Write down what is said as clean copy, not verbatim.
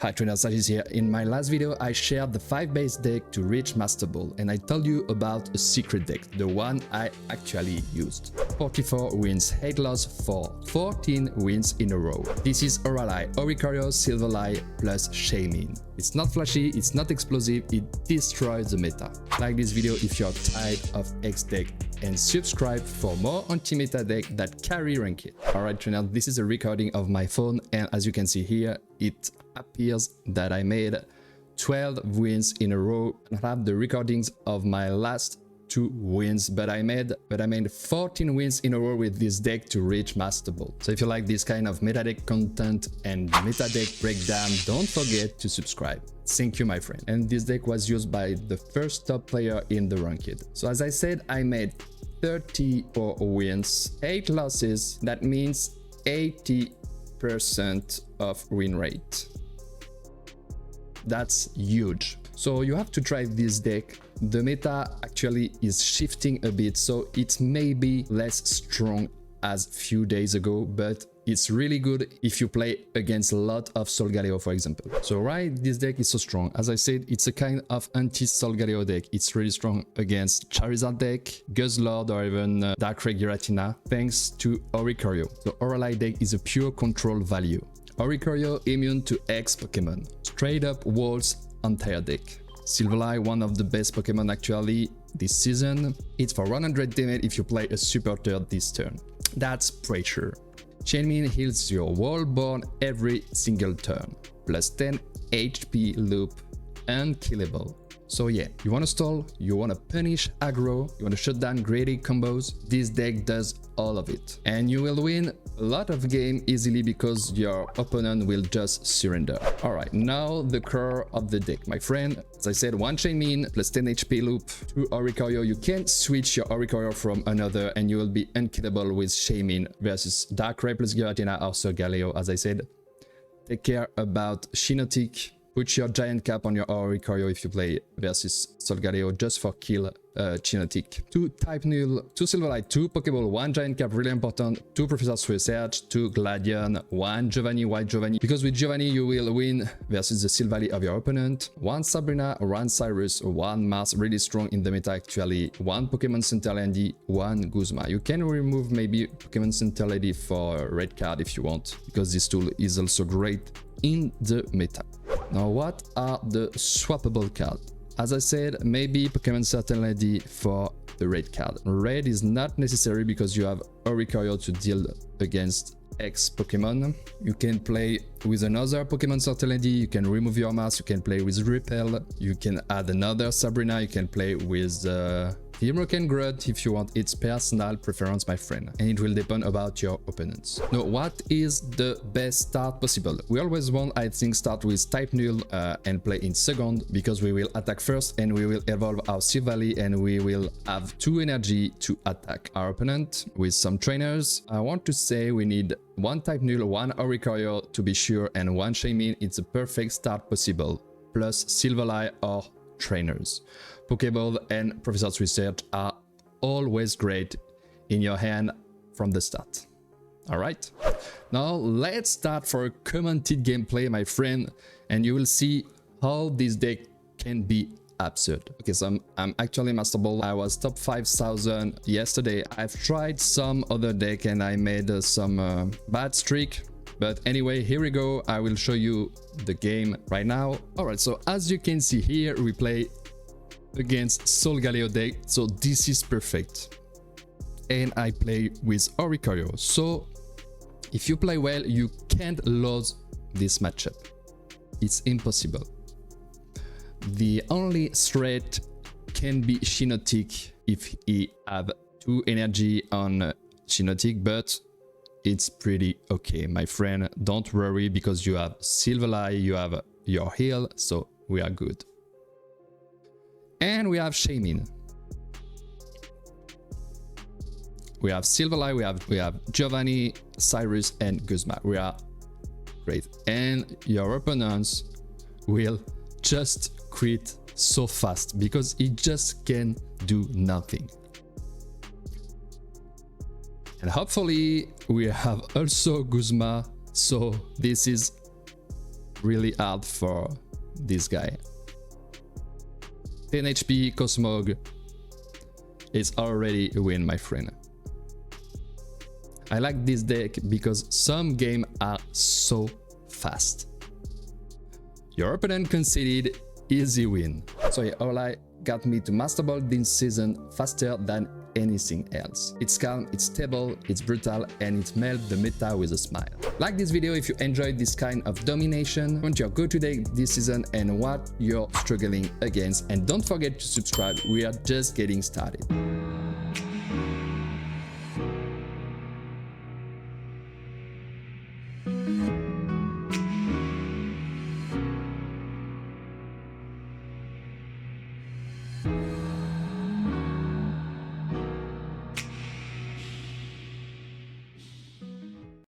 Hi trainers, Sagis here. In my last video I shared the 5 base deck to reach Masterball and I told you about a secret deck, the one I actually used. 44 wins, 8 losses for 14 wins in a row. This is Oricorio, Silvally plus Shaymin. It's not flashy, it's not explosive, it destroys the meta. Like this video if you're tired of X deck and subscribe for more anti-meta deck that carry ranked. Alright trainers, this is a recording of my phone and as you can see here, it appears that I made 12 wins in a row and have the recordings of my last 2 wins, but I made 14 wins in a row with this deck to reach Masterball. So if you like this kind of meta deck content and meta deck breakdown, don't forget to subscribe. Thank you my friend. And this deck was used by the first top player in the ranked. So as I said, I made 34 wins, 8 losses, that means 80% of win rate. That's huge. So you have to try this deck. The meta actually is shifting a bit, so it may be less strong as few days ago, but it's really good if you play against a lot of Solgaleo, for example. So right, this deck is so strong. As I said, it's a kind of anti-Solgaleo deck. It's really strong against Charizard deck, Guzzlord, or even Darkrai Giratina, thanks to Oricorio. The Orally deck is a pure control value. Oricorio immune to X Pokemon. Straight up walls entire deck. Silvally, one of the best Pokemon actually this season. It's for 100 damage if you play a super turn this turn. That's pressure. Shaymin heals your Wallborn every single turn. Plus 10 HP loop, unkillable. So yeah, you wanna stall, you wanna punish aggro, you wanna shut down greedy combos, this deck does all of it. And you will win a lot of game easily because your opponent will just surrender. Alright, now the core of the deck, my friend. As I said, 1 Shaymin plus 10 HP loop, 2 Oricorio. You can't switch your Oricorio from another and you will be unkillable with Shaymin versus Darkrai plus Giratina or Solgaleo, as I said. Take care about Shinotic. Put your giant cap on your Oricorio if you play versus Solgaleo just for kill Chinotic. 2 Type Null, 2 Silverlight, 2 Pokeball, 1 giant cap, really important, 2 Professor's Research, 2 Gladion, 1 Giovanni, White Giovanni. Because with Giovanni you will win versus the Silvally of your opponent. 1 Sabrina, 1 Cyrus, 1 Mars, really strong in the meta actually. 1 Pokemon Center Lady, 1 Guzma. You can remove maybe Pokemon Center Lady for a red card if you want, because this tool is also great in the meta. Now what are the swappable cards? As I said, maybe Pokemon Center Lady for the red card. Red is not necessary because you have Oricorio to deal against X Pokemon. You can play with another Pokemon Center Lady, you can remove your Mars, you can play with Repel, you can add another Sabrina, you can play with Himroken Grud if you want. It's personal preference, my friend, and it will depend about your opponents. Now, what is the best start possible? We always want, I think, start with Type Null and play in second, because we will attack first and we will evolve our Silvally and we will have 2 energy to attack our opponent with some trainers. I want to say we need 1 Type Null, 1 Oricorio to be sure, and 1 Shaymin. It's a perfect start possible, plus Silvally or trainers. Pokeball and Professor's Research are always great in your hand from the start. Alright, now let's start for a commented gameplay, my friend, and you will see how this deck can be absurd. Okay, so I'm actually Masterball. I was top 5,000 yesterday. I've tried some other deck and I made some bad streak. But anyway, here we go. I will show you the game right now. Alright, so as you can see here, we play against Solgaleo deck, so this is perfect. And I play with Oricorio. So if you play well, you can't lose this matchup. It's impossible. The only threat can be Shinotic if he have 2 energy on Shinotic, but it's pretty okay, my friend. Don't worry, because you have Silvally, you have your heal, so we are good. And we have Shaymin. We have Silvally, we have Giovanni, Cyrus, and Guzma. We are great. And your opponents will just quit so fast because he just can do nothing. And hopefully we have also Guzma, so this is really hard for this guy. 10 HP, Cosmog. It's already a win, my friend. I like this deck because some games are so fast. Your opponent conceded, easy win. So yeah, Orla got me to Masterball this season faster than anything else. It's calm, it's stable, it's brutal, and it melts the meta with a smile. Like this video if you enjoyed this kind of domination, want your go-to deck this season and what you're struggling against, and don't forget to subscribe, we are just getting started.